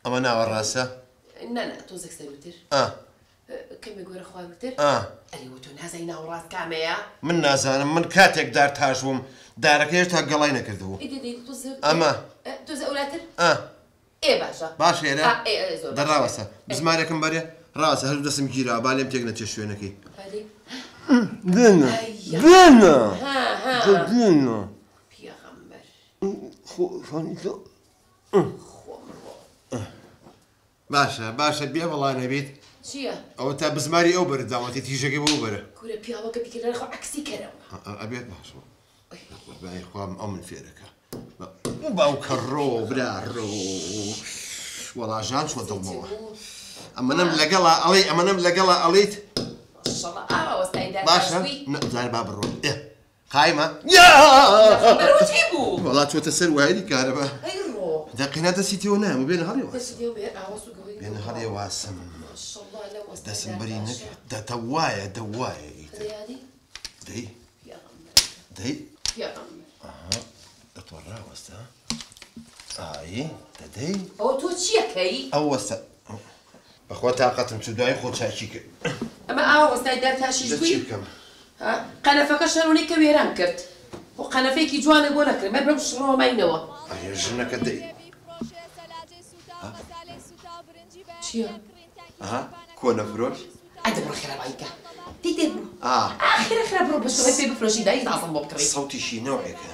ئەمە ناوە ڕاستە؟ نانا تۆزێک سەروتر کەمێک گۆرە خواوتر ئەریوە تۆ نازای ناوەڕاست کامەیە؟ من نازانم من کاتێک دار تاش بووم دارەکە هێشتا گەڵای نەکردبوو ئەمە تۆزە ئەولاتر؟ ئێ باشە باش هێرە دەڕاوەسە بزمارێکم بەرێ ڕاستە هەر دەسم گیرا با لێم تێک نەچێ شوێنەکەی دێنە دێنە دێنە پێغەمبەر باشە بێ بەڵانە بیت چییە؟ ئەوە تا بزماری ئەو بەرە داوەتی تیژەکەی بۆ بەرە کورە پیاوەکە بیکردە خۆ عکسی کەرەوە ئەبێت باشەوە بای خوام ئەو من فێرەکە باو کەڕۆ براڕۆ وەڵاژان چوە دڵمەوە ئەمەنم لەگەڵا ئەڵێ ئەمەنم لەگەڵا ئەڵیت باشە زار با بڕۆ قایمە وەڵا چۆتە سەر وایری کارەبە دەقینا دەسیتەوە نام بێنە هەڵێ بێنە هەڵێ واسم دەسم بەری نەکرد دەتەوایە دەوایە دەی دەی دەتوە ڕاوەستە ئایی دەدەی ئەوە تۆ چیەکەی؟ ئەو وەستە بەخوا تااقەتم چ دوای خۆ چاکی کرد ئەمە ئاوا وەستای دار تاشیش بووی؟ بکەم قەنەفەکە شەرونی کە وێران کرد بۆ قەنەفەیەکی جوانە بۆ نەکرد مەر بەم شڕەوە ماینەوە ئەیە ژنەکە دەی چییە؟ کۆنە فرۆش؟ ئەدە بڕۆ خێرابانیکە دی دێ بڕۆ ئاخێرە خێرا بڕۆ بەشەوەی پێ بفرۆشی دایی نازم بۆ بکڕی سەوتیشی نەوەیەکە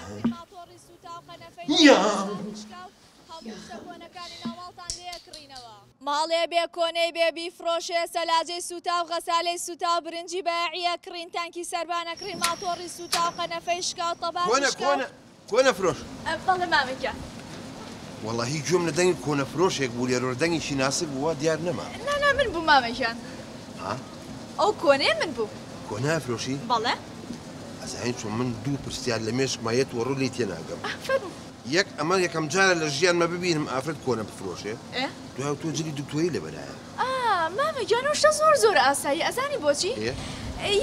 ماڵێ بێ کۆنەی بێ بیفرۆشێ سەلاجەی سوتا و غەسالەی سوتا و برنجی بەیاعیە کڕین تانکی سەربانە کڕین ماتۆڕی سوتا و قەنەفەی شکا و تەبانی کۆنە فرۆش بەڵێ مامەکە وەڵاهی گوێم لە دەنگی کۆنە فرۆشێک بوو لێرۆ دەنگیشی ناسک بووە دیار نەما نانا من بوو مامەکان ئەو کۆنەیە من بوو کۆنە فرۆشی؟ بەڵێ ئەزاین چۆن من دوو پرسیار لە مێشکمایەت وەڕوولی تێناگەم فەرموو یەک ئەمە یەکەم جارە لە ژیانمە ببینم ئافرەت کۆنە بفرۆشێ دوای تۆ جلی دکتۆری لەبەرایە مامەگیان شتە زۆر ئاسایی ئەزانی بۆچی؟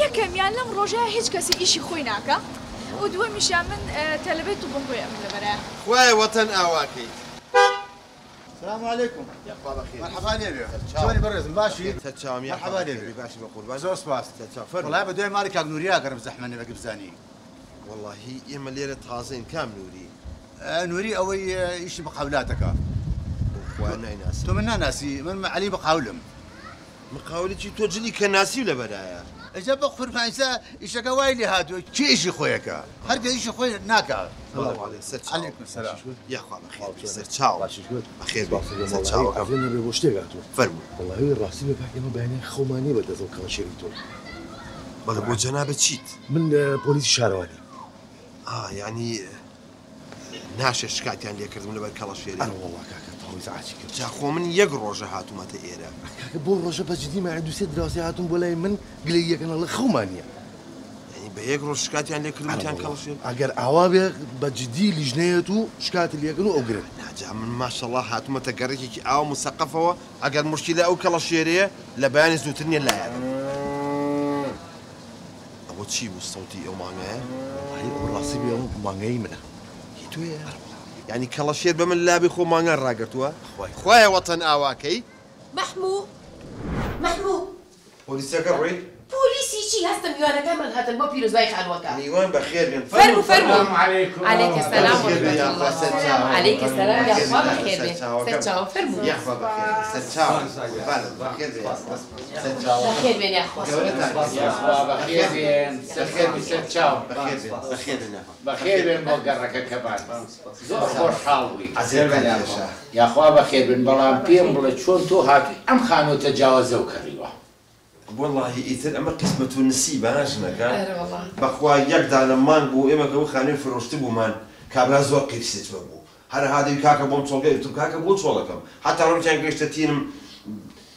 یەکەمیان لەم ڕۆژەیە هیچ کەسی ئیشی خۆی ناکە و دووەمیشیان من تەلەبەیت و بنگۆی ئەم لەبەرایە خوایە وەتەن ئاواکەیت السلام عليكم مرحبا ليبيا شلوني برزم باشي مرحبا ليبيا باشي بقول زور سباس والله بدوي مالك نوريا قرب زحمني بقبزاني والله اما ليله تازين كام نوري نوري اوي ايش بقاولاتك وانا ناس تو منا ناسي من علي بقاولم مقاولتي توجلي كناسي ولا بدايا اجا بخفر فانسا ايش قوايلي هادو شي ايش خويك هرقا ايش خوي ناكا الله عليك سير عليكم السلام يا اخوان بخير سير تشاو بخير سير تشاو عفوا بوشتيغاتو فرمو والله هي الراسي بحكي ما بيني خوماني بدا زوكا شريتو بلا بو جنابه تشيت من بوليس شارواني يعني ناشر شكات يعني كردم لبر كلاشيري انا والله كاكا طوي زعاتي جا خو من يقروجه هاتو متى ايرا كاكا بو روجه بجدي ما عنده سيد دراسي هاتو بولاي من قلي انا خومانيه يعني بيقرو شكات يعني كردم كان كلاشيري اگر اوابي بجدي لجنيتو شكات اللي يقولوا اوغرن جا من ما شاء الله هاتو متى قريكي او مثقفه اگر مشكله او كلاشيري لبان زوتني لا ابو تشيبو الصوتي او معناه والله الراسي بيوم مانغي منه تويا يعني كلاشير بمن لابي خو مانغا راقرتوا خويا وطن اواكي محمود بوليس كروي بوليسي شي هسه ميوانا كامل هذا المو بيروز بايخ عن وكا ميوان بخير فرمو السلام عليكم عليك السلام ورحمة الله عليك السلام يا اخوان بخير ستشاو فرمو يا اخوان بخير ستشاو بخير بخير بين يا اخوان يا اخوان بخير بين ستشاو بخير بين بوقرك كمان زور خوش حالوي يا اخوان بخير بين بلان بيم بلا شلون تو هاتي ام خانو تجاوزوا كريوه والله يتر اما قسمة النسيب انا شنك والله بخوا يقدر مان بو اما كو خاني فروشت بو مان كابلا زو قيسيت بو هذا كاكا بوم صوغي تو كاكا بو صولكم حتى لو كان قشتتين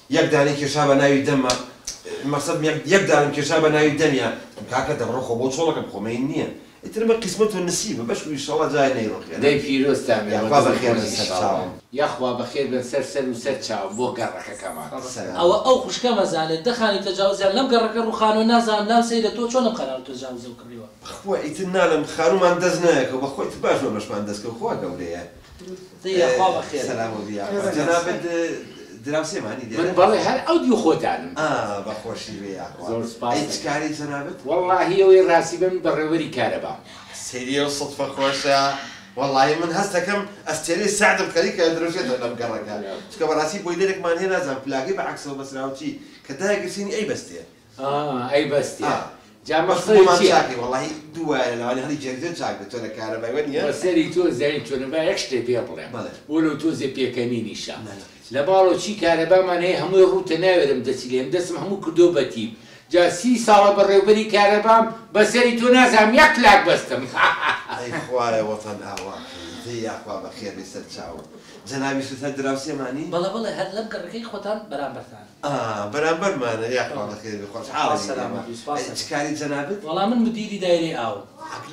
يقدر كشابه ناوي دم المقصد يقدر كشابه ناوي دنيا كاكا تبرخو بو صولكم خمينيه يتر ما قسمته النسيب باش ان شاء الله جاي نيروح يعني داي فيروز تعمل يا اخوا بخير يا اخوا بخير بن سرسل وسرتشاو بو قرك كمان او خوش كما زال دخاني تجاوز لم قرك الرخان ونازل نام سيده تو شلون قرار تجاوز وكريوا اخوي يتنا لم خانو ما اندزناك وبخوي تباش باش ما اندزك اخويا قولي دەیخوا بەخێر سەلام وبیا جەنابەت دراوسێمانی من بەڵێ هەر ئەو دیو خۆتانم بەخۆشی وێ زۆر سپاس هیچ کاری جەنابەت وەڵڵاهی ئەوەی ڕاستی بن بەڕێوەری کارەبا سەیری و سڵفە خۆشە والله من هەست دەکەم ئەستێرەی سعدم خەریکە درۆژێتە لەم گەڕەکە چکە بەڕاستی بۆی لێرێکمان هێ نازانم پلاگەی بەعەکسەوە بەسراوچی کە دایەگرسینی ئەی بەستێ ئەی بەستێ جامەخۆمان چاکی وەڵڵاهی دووایە لەوانی هەڵی جێگزێ چاک بێت تۆ لە کارەبای وە نییە بەسەری تۆ زەین چۆنە با یەک شتێ پێ بڵێم وەلو تۆزێ پێکەنی نیشە لە باڵۆچی کارەبامان هەیە هەمووی ڕوتە ناوێرم دەچی لێم دەستم هەموو کردۆ بەتیب جا 30 ساڵە بەڕێوەبەری کارەبام بەسەری تۆ نازانم یەک لاک بەستم ئەی خوایە وەتەن ئاوا یاخوا بەخێر بێ سەر چاوە جەنابی سوتە دراوسێمانی بەڵێ بڵێ هەر لەم گەڕەکەی خۆتان بەرامبەرتان بەرامبەرمانە یاخوا بەخێر بێ خۆشحاڵی چ کاری جەنابەت وەڵام من مدیری دایرەی ئاو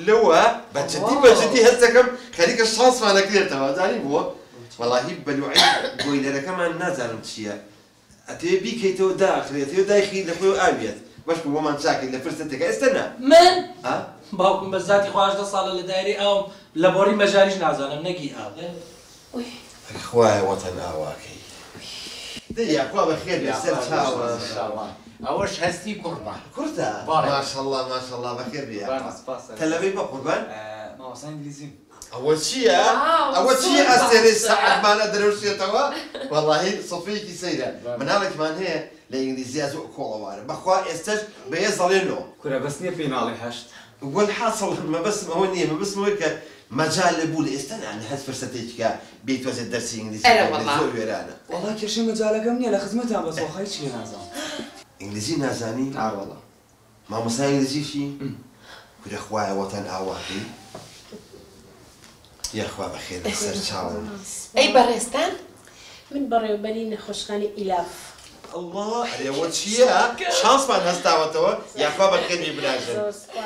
لەوە بەجددی هەست دەکەم خەریکە شانسمان نەکرێتەوە زانی بووە وەڵاهی بەلوعی بۆیلەرەکەمان نازانم چییە ئەتێ بیکەیتەوە داخرێتەوە دایخی لە خۆی ئاوێت باش بۆمان چاکەین لە فرسەتێکە ئێستا نا من باوکم بە زاتی خۆ 18 ساڵە لە دایرەی ئاوم لە بۆری مەژاریش نازانم نەگی ئاو خوایە وەتەن ئاواکەی دەیاخوا بەخێر بێ سەر چاوە ئەوەش هەستی قوربان کورتە ماشەڵڵا ماشەڵڵا بەخێر بێ تەلەڤەی بە قوربان ماوەسا ئینگلیزیم ئەوە چییە؟ ئەوە چییە ئەستێرەی سەعەتمانە دەرەوشێتەوە؟ وەڵڵاهی سڵفەیەکی سەیرە مناڵێکمان هەیە لە ئینگلیزیە زۆر کۆڵەوارە بەخوا ئێستش بەیە زەڵێنەوە کورە بەس نییە پێناڵی هەشت والحاصل مەبەستم ئەوە نییە مەبەستم ئەوەیە کە مەجال لەبوو لە ئێستا نان هەست فرسەتێکیکە بیتوەزێت دەرسی ئینگلیزی زۆر وێرانە وەڵا کێشەی مەجالەکەم نییە لە خزمەتان بەس وەخای چی نازانم ئینگلیزی نازانی؟ ئاوەڵا مامۆستا ئینگلیزیشی؟ کورە خوایە وەتەن ئاواکەی یاخوا بەخێر سەر چاوم ئەی بەڕێستان من بەڕێوەبەری نەخۆشخانەی ئیلاف الله ئەوە چییە؟ شانسمان هەستاوەتەوە یاخوا بەخێر بێ بناژن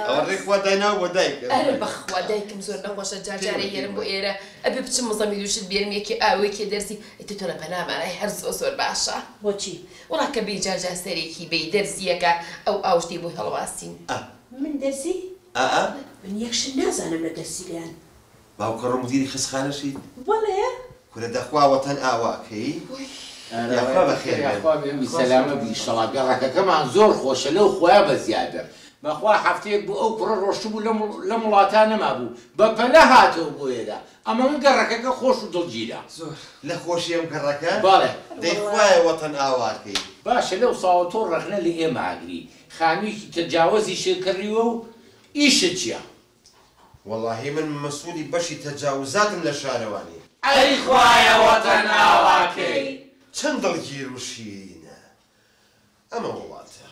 ئەوە ڕێکخوا دایناوە بۆ دایک ئەرە بەخوا دایکم زۆر نەخۆشە جارجارە یێرم بۆ ئێرە ئەبێ بچم مزەمی دووشت بێرم یەکی ئاوێکی دەرسی ئێتی تۆ لە پەنامانای هەر زۆر باشە بۆچی؟ وڵا کە بێ جارجار سەرێکی بێ دەرزیەکە ئەو ئاوشتی بۆی هەڵواستین من دەرسی؟ من یەکشت نازانم لە دەرسیلیان باوکەڕە مدیری خستخانەشی؟ بەڵێ کورە دەخوا وەتەن ئاواکەی یاخوا بەخێر بێ سەلامە بی ئینشەڵا گەڕەکەکەمان زۆر خۆشە لەو خۆیان بەزیادە بەخوا هەفتەیەک بوو ئەو کوڕە ڕۆشت بوو لە وڵاتان نەما بوو بەپەلە هاتەوە بۆ ئێرە ئەمە من گەڕەکەکە خۆش و دڵگیرە زۆر لە خۆشی ئەم گەڕەکە؟ بەڵێ دەیخوایە وەتەن ئاواکەی باشە لەو ساڵە تۆ ڕەخنە لە ئێمە ئاگری خانوویکی تەجاوەزی شێکردیوە و ئیشت چییە؟ واللهی من مەسئولی بەشی تەجاوزاتم لە شارەوانی ئەی خوایە وەتەن ئاواکەی چەند دڵگیر و شیرینە ئەمە وڵاتە